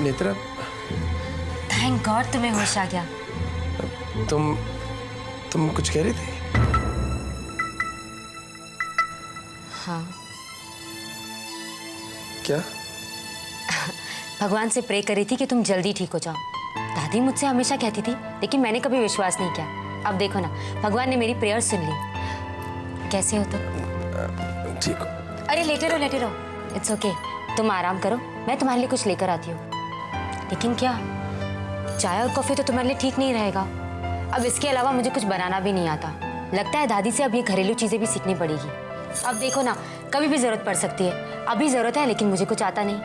Netra, thank God तुम्हें होश आ गया। तुम कुछ कह रही थी? हाँ। क्या? भगवान से प्रे करी थी कि तुम जल्दी ठीक हो जाओ। दादी मुझसे हमेशा कहती थी, लेकिन मैंने कभी विश्वास नहीं किया। अब देखो ना, भगवान ने मेरी प्रेयर सुन ली। कैसे हो तुम? ठीक हो? अरे लेटे रहो। इट्स ओके, तुम आराम करो, मैं तुम्हारे लिए कुछ लेकर आती हूँ। लेकिन क्या, चाय और कॉफी तो तुम्हारे लिए ठीक नहीं रहेगा। अब इसके अलावा मुझे कुछ बनाना भी नहीं आता। लगता है दादी से अब ये घरेलू चीजें भी सीखनी पड़ेगी। अब देखो ना, कभी भी जरूरत पड़ सकती है। अभी जरूरत है, लेकिन मुझे कुछ आता नहीं।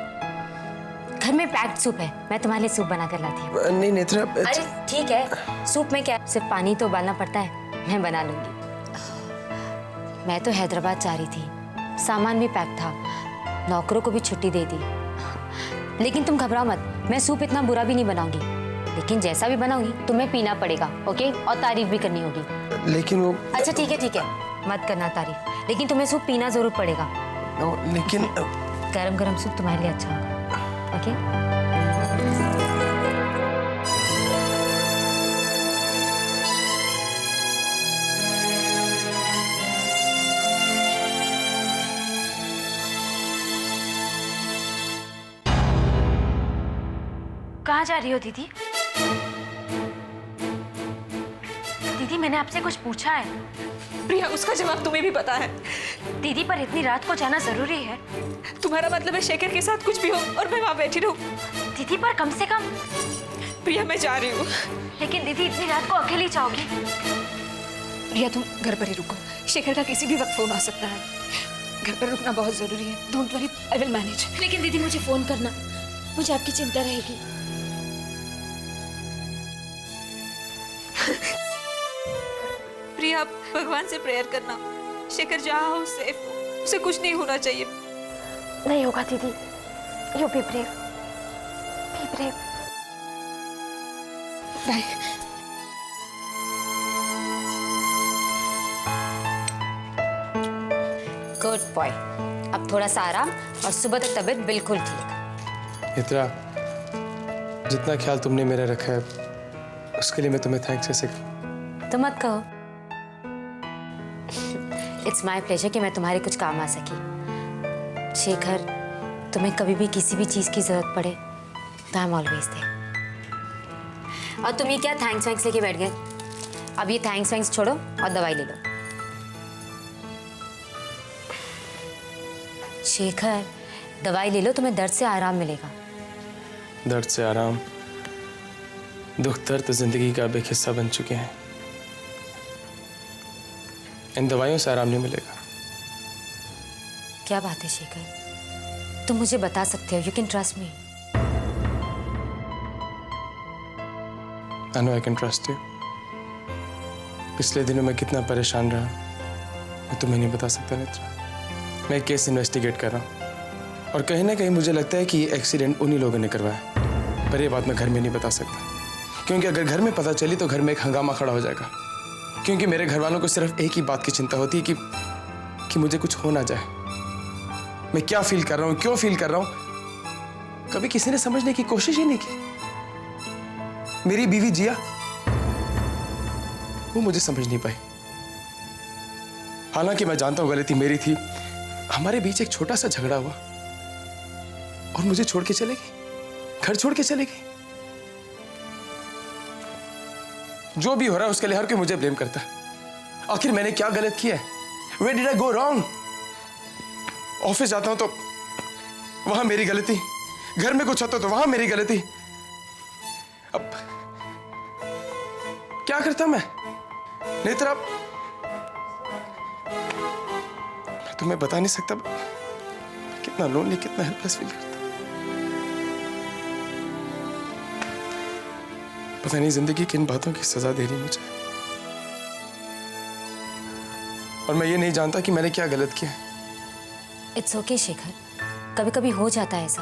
घर में पैक्ड सूप है, मैं तुम्हारे लिए सूप बना कर लाती हूँ। नहीं नेत्रा। अरे ठीक है, सूप में क्या, सिर्फ पानी तो उबालना पड़ता है, मैं बना लूंगी। मैं तो हैदराबाद जा रही थी, सामान भी पैक था, नौकरों को भी छुट्टी दे दी। लेकिन तुम घबराओ मत, मैं सूप इतना बुरा भी नहीं बनाऊंगी। लेकिन जैसा भी बनाऊंगी तुम्हें पीना पड़ेगा, ओके? और तारीफ भी करनी होगी। लेकिन वो... अच्छा ठीक है, मत करना तारीफ, लेकिन तुम्हें सूप पीना जरूर पड़ेगा। लेकिन गरम सूप तुम्हारे लिए अच्छा होगा, ओके? कहाँ जा रही हो दीदी? दीदी मैंने आपसे कुछ पूछा है। प्रिया, उसका जवाब तुम्हें भी पता है। दीदी पर इतनी रात को जाना जरूरी है? तुम्हारा मतलब है शेखर के साथ कुछ भी हो और मैं वहाँ बैठी रहूं? दीदी पर कम से कम... प्रिया मैं जा रही हूँ। लेकिन दीदी इतनी रात को अकेली जाओगी? प्रिया तुम घर पर ही रुको, शेखर का किसी भी वक्त फोन आ सकता है। घर पर रुकना बहुत जरूरी है। Don't worry, I will manage. लेकिन दीदी मुझे फोन करना, मुझे आपकी चिंता रहेगी। प्रिया भगवान से प्रेयर करना, शेखर जहाँ हो सेफ हो, उसे कुछ नहीं होना चाहिए। नहीं होगा दीदी, you be brave, be brave. Bye. Good boy. अब थोड़ा सा आराम और सुबह तक तबीयत बिल्कुल ठीक। नेत्रा, जितना ख्याल तुमने मेरा रखा है उसके लिए मैं तुम्हें थैंक्स कैसे कहूं? तो मत कहो। इट्स माय प्लेजर कि मैं तुम्हारे कुछ काम आ सकी। शेखर, तुम्हें कभी भी किसी भी चीज की जरूरत पड़े तो आई एम ऑलवेज देयर। और तुम ये क्या थैंक्स लेके बैठ गए? अब ये थैंक्स छोड़ो और दवाई ले लो। शेखर, दवाई ले लो, तुम्हें दर्द से आराम मिलेगा। दर्द से आराम? दुख दर्द तो जिंदगी का अब एक हिस्सा बन चुके हैं। इन दवाइयों से आराम नहीं मिलेगा। क्या बात है शेखर, तुम मुझे बता सकते हो। You can trust me. I know I can trust you. पिछले दिनों मैं कितना परेशान रहा मैं तुम्हें नहीं बता सकता नेत्रा। मैं केस इन्वेस्टिगेट कर रहा हूँ और कहीं ना कहीं मुझे लगता है कि ये एक्सीडेंट उन्हीं लोगों ने करवाया। पर ये बात मैं घर में नहीं बता सकता, क्योंकि अगर घर में पता चली तो घर में एक हंगामा खड़ा हो जाएगा। क्योंकि मेरे घर वालों को सिर्फ एक ही बात की चिंता होती है कि मुझे कुछ हो ना जाए। मैं क्या फील कर रहा हूँ, क्यों फील कर रहा हूँ, कभी किसी ने समझने की कोशिश ही नहीं की। मेरी बीवी जिया, वो मुझे समझ नहीं पाई। हालांकि मैं जानता हूं गलती मेरी थी। हमारे बीच एक छोटा सा झगड़ा हुआ और मुझे छोड़ के चले गई, घर छोड़ के चले गई। जो भी हो रहा है उसके लिए हर कोई मुझे ब्लेम करता है। आखिर मैंने क्या गलत किया है? Where did I go wrong? Office जाता हूं तो वहां मेरी गलती, घर में कुछ होता तो वहां मेरी गलती। अब क्या करता मैं नेत्रा? मैं तुम्हें बता नहीं सकता कितना लोनली, कितना हेल्पलेस फील करता। पता नहीं जिंदगी किन बातों की सजा दे रही मुझे, और मैं ये नहीं जानता कि मैंने क्या गलत किया। इट्स ओके शेखर, कभी कभी हो जाता है ऐसा।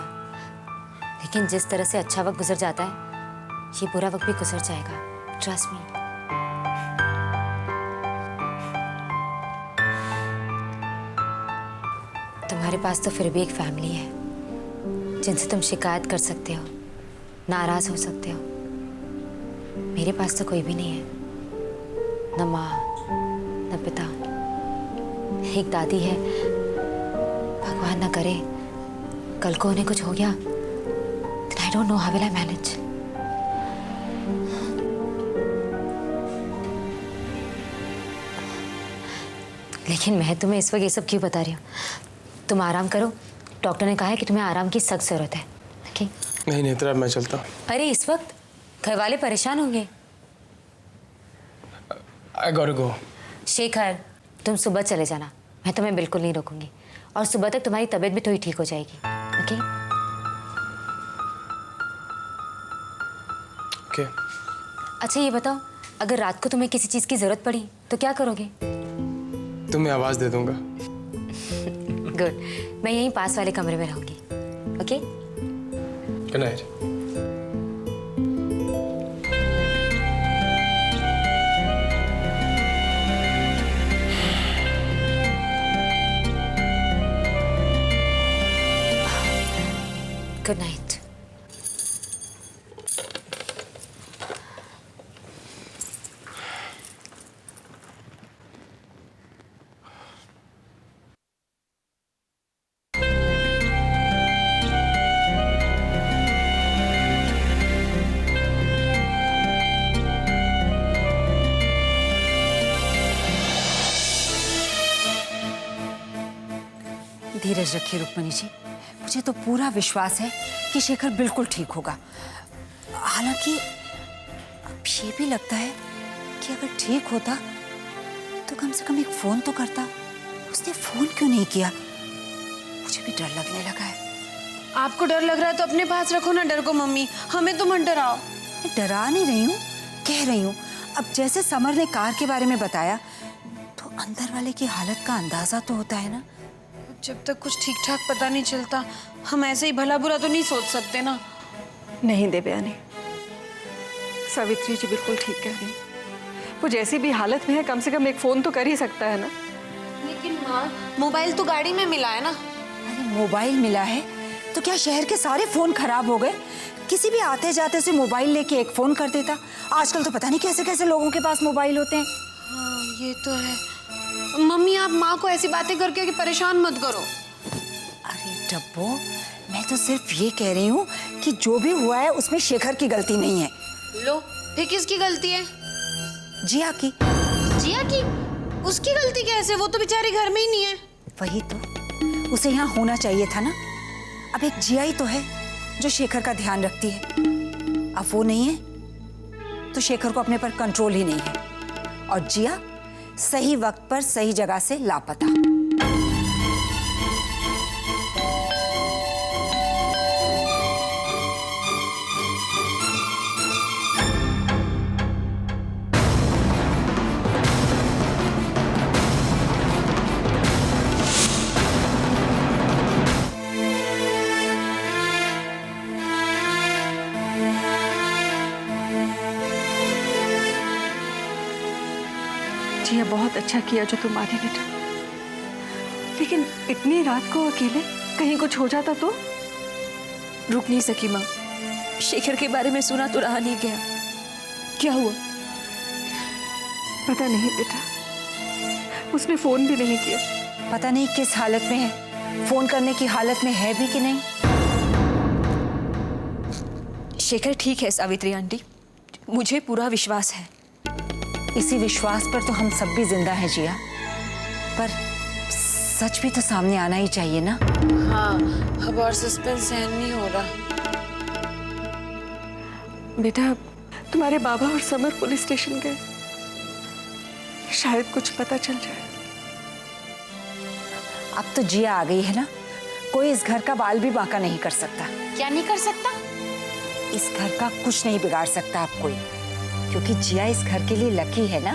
लेकिन जिस तरह से अच्छा वक्त गुजर जाता है, ये बुरा वक्त भी गुजर जाएगा। Trust me. तुम्हारे पास तो फिर भी एक फैमिली है जिनसे तुम शिकायत कर सकते हो। नाराज हो सकते हो। मेरे पास तो कोई भी नहीं है, न माँ न पिता। एक दादी है, भगवान न करे कल को उन्हें कुछ हो गया, then I don't know how will I manage। लेकिन मैं तुम्हें इस वक्त ये सब क्यों बता रही हूँ? तुम आराम करो, डॉक्टर ने कहा है कि तुम्हें आराम की सख्त जरूरत है। ओके? नहीं नेत्रा, मैं चलता हूँ। अरे इस वक्त घर वाले परेशान होंगे। I gotta go। शेखर, तुम सुबह चले जाना, मैं तुम्हें बिल्कुल नहीं रोकूंगी, और सुबह तक तुम्हारी तबीयत भी थोड़ी ठीक हो जाएगी। ओके? ओके। अच्छा ये बताओ, अगर रात को तुम्हें किसी चीज़ की जरूरत पड़ी तो क्या करोगे? तुम्हें आवाज दे दूंगा। गुड, मैं यहीं पास वाले कमरे में रहूंगी। Okay? Good night. Good night. धीरज रखिए रुक्मिणी जी, मुझे तो पूरा विश्वास है कि शेखर बिल्कुल ठीक होगा। हालांकि अब ये भी लगता है कि अगर ठीक होता तो कम से कम एक फोन तो करता। उसने फोन क्यों नहीं किया? मुझे भी डर लगने लगा है। आपको डर लग रहा है तो अपने पास रखो ना डर को मम्मी, हमें तो मत डराओ। मैं डरा नहीं रही हूँ, कह रही हूँ अब जैसे समर ने कार के बारे में बताया तो अंदर वाले की हालत का अंदाजा तो होता है ना। जब तक कुछ ठीक ठाक पता नहीं चलता हम ऐसे ही भला बुरा तो नहीं सोच सकते ना। नहीं देवयानी, सावित्री जी बिल्कुल ठीक कह रही। वो जैसी भी हालत में है कम से कम एक फोन तो कर ही सकता है ना। लेकिन माँ, मोबाइल तो गाड़ी में मिला है ना। अरे मोबाइल मिला है तो क्या शहर के सारे फोन खराब हो गए? किसी भी आते जाते से मोबाइल लेके एक फोन कर देता। आजकल तो पता नहीं कैसे कैसे लोगों के पास मोबाइल होते हैं। हाँ ये तो है। मम्मी आप माँ को ऐसी बातें करके परेशान मत करो। अरे डब्बो, मैं तो सिर्फ ये कह रही हूँ कि जो भी हुआ है उसमें शेखर की गलती नहीं है। लो, फिर किसकी गलती है? जिया की। जिया की? उसकी गलती कैसे? वो तो बेचारी घर में ही नहीं है। वही तो, उसे यहाँ होना चाहिए था ना। अब एक जिया ही तो है जो शेखर का ध्यान रखती है। अब वो नहीं है तो शेखर को अपने पर कंट्रोल ही नहीं है, और जिया सही वक्त पर सही जगह से लापता। जिया बहुत अच्छा किया जो तुम आ रही बेटा, लेकिन इतनी रात को अकेले कहीं कुछ हो जाता तो? रुक नहीं सकी माँ, शेखर के बारे में सुना तो रहा नहीं गया। क्या हुआ? पता नहीं बेटा, उसने फोन भी नहीं किया। पता नहीं किस हालत में है, फोन करने की हालत में है भी कि नहीं। शेखर ठीक है सावित्री आंटी, मुझे पूरा विश्वास है। इसी विश्वास पर तो हम सब भी जिंदा हैं जिया, पर सच भी तो सामने आना ही चाहिए ना। हाँ, अब और सस्पेंस सहन नहीं हो रहा। बेटा तुम्हारे बाबा और समर पुलिस स्टेशन गए, शायद कुछ पता चल जाए। अब तो जिया आ गई है ना, कोई इस घर का बाल भी बांका नहीं कर सकता। क्या नहीं कर सकता? इस घर का कुछ नहीं बिगाड़ सकता अब कोई, क्योंकि जिया इस घर के लिए लकी है ना।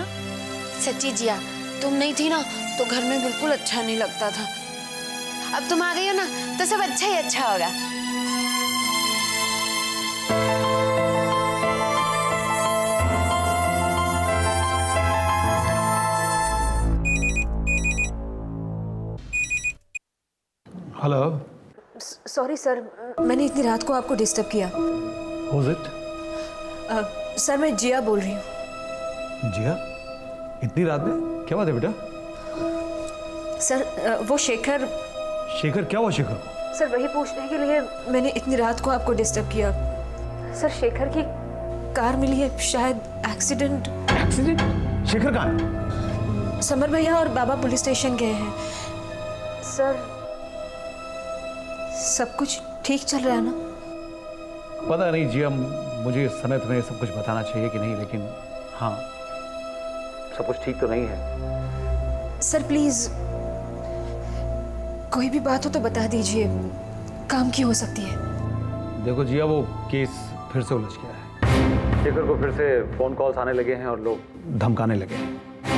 सच्ची जिया, तुम नहीं थी ना तो घर में बिल्कुल अच्छा नहीं लगता था। अब तुम आ गई हो ना तो सब अच्छा ही अच्छा होगा। हेलो। सॉरी सर, मैंने इतनी रात को आपको डिस्टर्ब किया। Who's it? सर मैं जिया बोल रही हूँ। जिया, इतनी रात में क्या बात है बेटा? सर वो शेखर। शेखर, क्या हुआ शेखर को? सर वही पूछने के लिए मैंने इतनी रात को आपको डिस्टर्ब किया। सर शेखर की कार मिली है, शायद एक्सीडेंट। एक्सीडेंट? शेखर कहाँ है? समर भैया और बाबा पुलिस स्टेशन गए हैं। सर सब कुछ ठीक चल रहा है ना? पता नहीं जिया, मुझे इस समय तुम्हें सब कुछ बताना चाहिए कि नहीं, लेकिन हाँ, सब कुछ ठीक तो नहीं है। सर प्लीज कोई भी बात हो तो बता दीजिए, काम की हो सकती है। देखो जिया, वो केस फिर से उलझ गया है। शेखर को फिर से फोन कॉल्स आने लगे हैं और लोग धमकाने लगे हैं,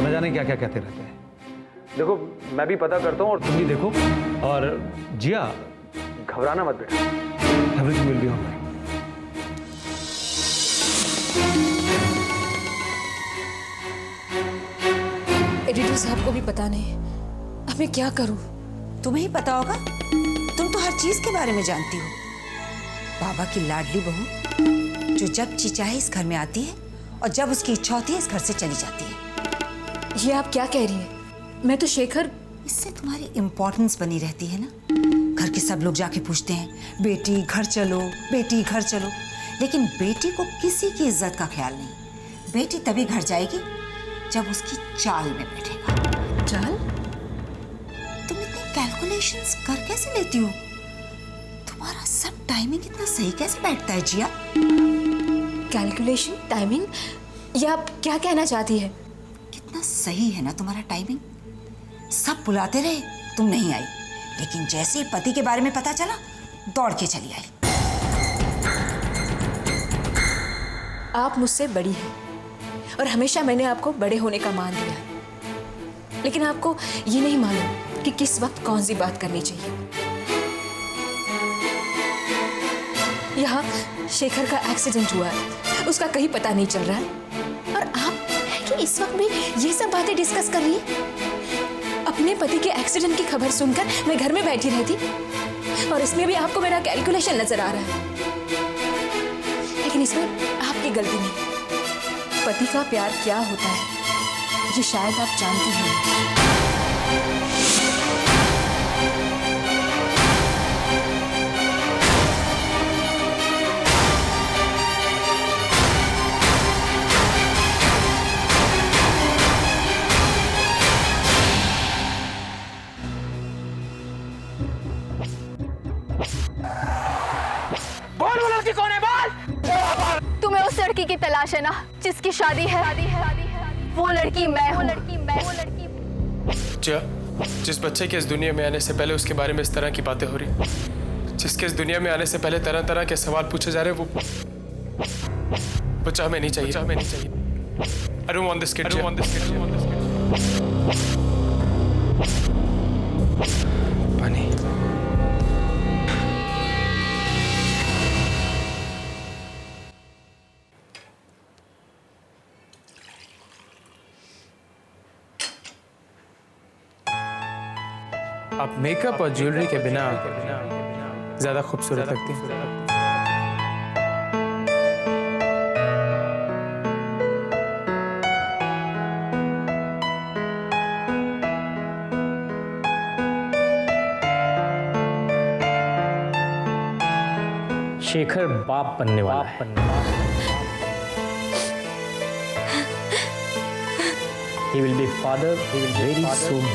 न जाने क्या क्या कहते रहते हैं। देखो मैं भी पता करता हूँ और तुम भी देखो, और जिया घबराना मत बेटा, everything will be alright. Editor साहब को भी पता नहीं, अब मैं क्या करूं? तुम्हें ही पता होगा, तुम तो हर चीज के बारे में जानती हो। बाबा की लाडली बहू जो जब जी चाहे इस घर में आती है और जब उसकी इच्छा होती है इस घर से चली जाती है। ये आप क्या कह रही हैं? मैं तो शेखर। इससे तुम्हारी इंपॉर्टेंस बनी रहती है ना। घर के सब लोग जाके पूछते हैं, बेटी घर चलो, बेटी घर चलो, लेकिन बेटी को किसी की इज्जत का ख्याल नहीं। बेटी तभी घर जाएगी जब उसकी चाल में बैठेगा। चाल? तुम इतने कैलकुलेशंस कर कैसे लेती हो? तुम्हारा सब टाइमिंग इतना सही कैसे बैठता है जिया? कैलकुलेशन, टाइमिंग, ये आप क्या कहना चाहती है? कितना सही है ना तुम्हारा टाइमिंग। सब बुलाते रहे, तुम नहीं आई, लेकिन जैसे ही पति के बारे में पता चला दौड़ के चली आई। आप मुझसे बड़ी हैं और हमेशा मैंने आपको बड़े होने का मान दिया है, लेकिन आपको ये नहीं मालूम कि किस वक्त कौन सी बात करनी चाहिए। यहाँ शेखर का एक्सीडेंट हुआ है, उसका कहीं पता नहीं चल रहा है, और आप कि इस वक्त भी ये सब बातें डिस्कस कर रही है। अपने पति के एक्सीडेंट की खबर सुनकर मैं घर में बैठी रहती, और इसमें भी आपको मेरा कैलकुलेशन नजर आ रहा है। लेकिन इसमें आपकी गलती नहीं। पति का प्यार क्या होता है ये शायद आप जानती हैं। तुम्हें उस लड़की की तलाश है ना जिसकी शादी है? वो लड़की मैं हूँ। जिस बच्चे के इस दुनिया में आने से पहले उसके बारे में इस तरह की बातें हो रही, जिसके इस दुनिया में आने से पहले तरह तरह के सवाल पूछे जा रहे, वो चाह में नहीं चाहिए। I don't want this kid. पानी। आप मेकअप और ज्वेलरी के बिना ज्यादा खूबसूरत लगती हैं। शेखर बाप बनने वाला है। He will be father very soon.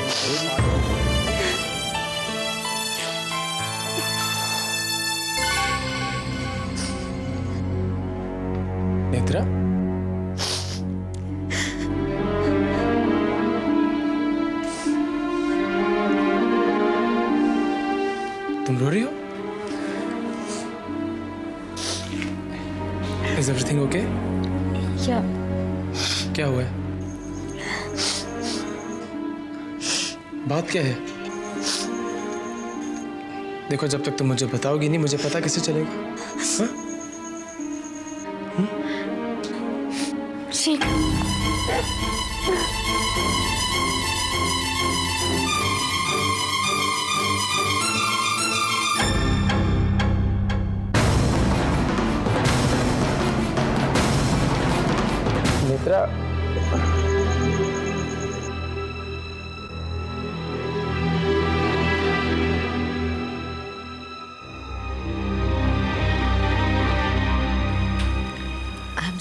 Netra, तुम रो रही हो? Is everything okay? क्या हुआ है? बात क्या है? देखो, जब तक तुम मुझे बताओगी नहीं, मुझे पता कैसे चलेगा? हाँ?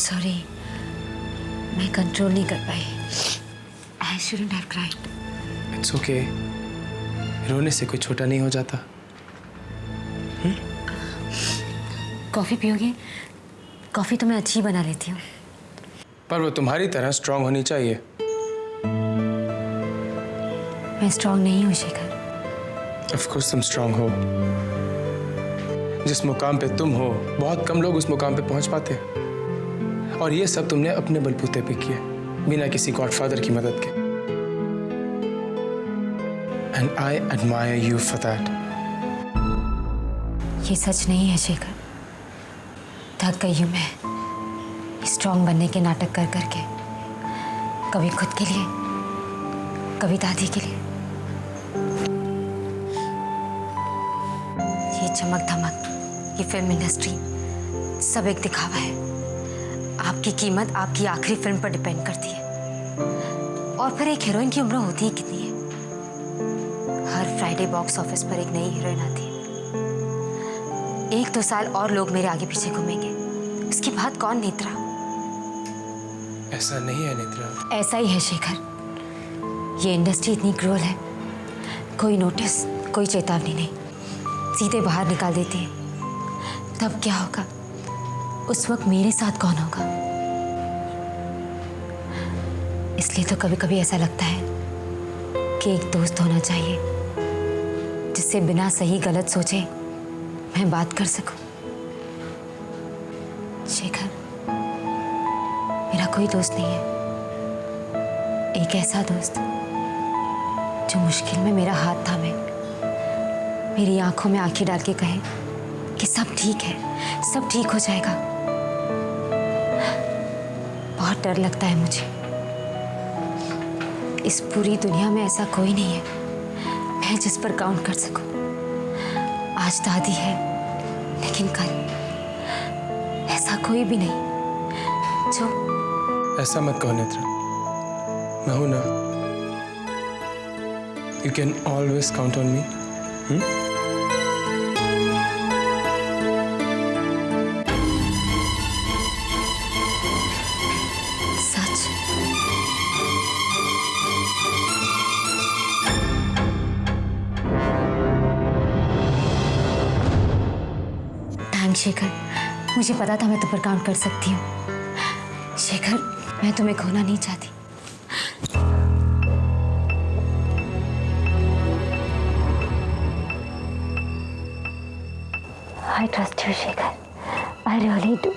सॉरी, मैं कंट्रोल नहीं कर पाई। I shouldn't have cried. It's okay, रोने से कोई छोटा नहीं हो जाता। कॉफ़ी पियोगे? कॉफ़ी तो मैं अच्छी बना लेती हूँ। पर वो तुम्हारी तरह स्ट्रांग होनी चाहिए। मैं स्ट्रांग नहीं हूँ शेखर। ऑफ कोर्स तुम स्ट्रांग हो। जिस मुकाम पे तुम हो, बहुत कम लोग उस मुकाम पे पहुंच पाते। और ये सब तुमने अपने बलबूते पे किया, बिना किसी गॉडफादर की मदद के। And I admire you for that. ये सच नहीं है शेखर। थक गई हूँ मैं स्ट्रांग बनने के नाटक कर करके। कभी खुद के लिए, कभी दादी के लिए। ये चमक धमक, ये फिल्म इंडस्ट्री सब एक दिखावा है। आपकी कीमत आपकी आखिरी फिल्म पर डिपेंड करती है। और फिर एक हीरोइन की उम्र होती ही कितनी है? हर फ्राइडे बॉक्स ऑफिस पर एक नई हीरोइन आती है। 1-2 साल और लोग मेरे आगे पीछे घूमेंगे, उसके बाद कौन नेत्रा? ऐसा नहीं है नेत्रा। ऐसा ही है शेखर। ये इंडस्ट्री इतनी क्रूअल है, कोई नोटिस, कोई चेतावनी नहीं, सीधे बाहर निकाल देती है। तब क्या होगा? उस वक्त मेरे साथ कौन होगा? इसलिए तो कभी कभी ऐसा लगता है कि एक दोस्त होना चाहिए जिससे बिना सही गलत सोचे मैं बात कर सकूं। शेखर, मेरा कोई दोस्त नहीं है। एक ऐसा दोस्त जो मुश्किल में मेरा हाथ थामे, मेरी आंखों में आंखें डाल के कहे कि सब ठीक है, सब ठीक हो जाएगा। बहुत डर लगता है मुझे। इस पूरी दुनिया में ऐसा कोई नहीं है मैं जिस पर काउंट कर सकूं। आज दादी है, लेकिन कल ऐसा कोई भी नहीं जो। ऐसा मत कहो नेत्रा, मैं हूं ना। You can always count on me. Such? Thanks Shekhar, मुझे पता था मैं तुम पर काउंट कर सकती हूँ। शेखर, मैं तुम्हें खोना नहीं चाहती। I trust you, Shekhar. I really do.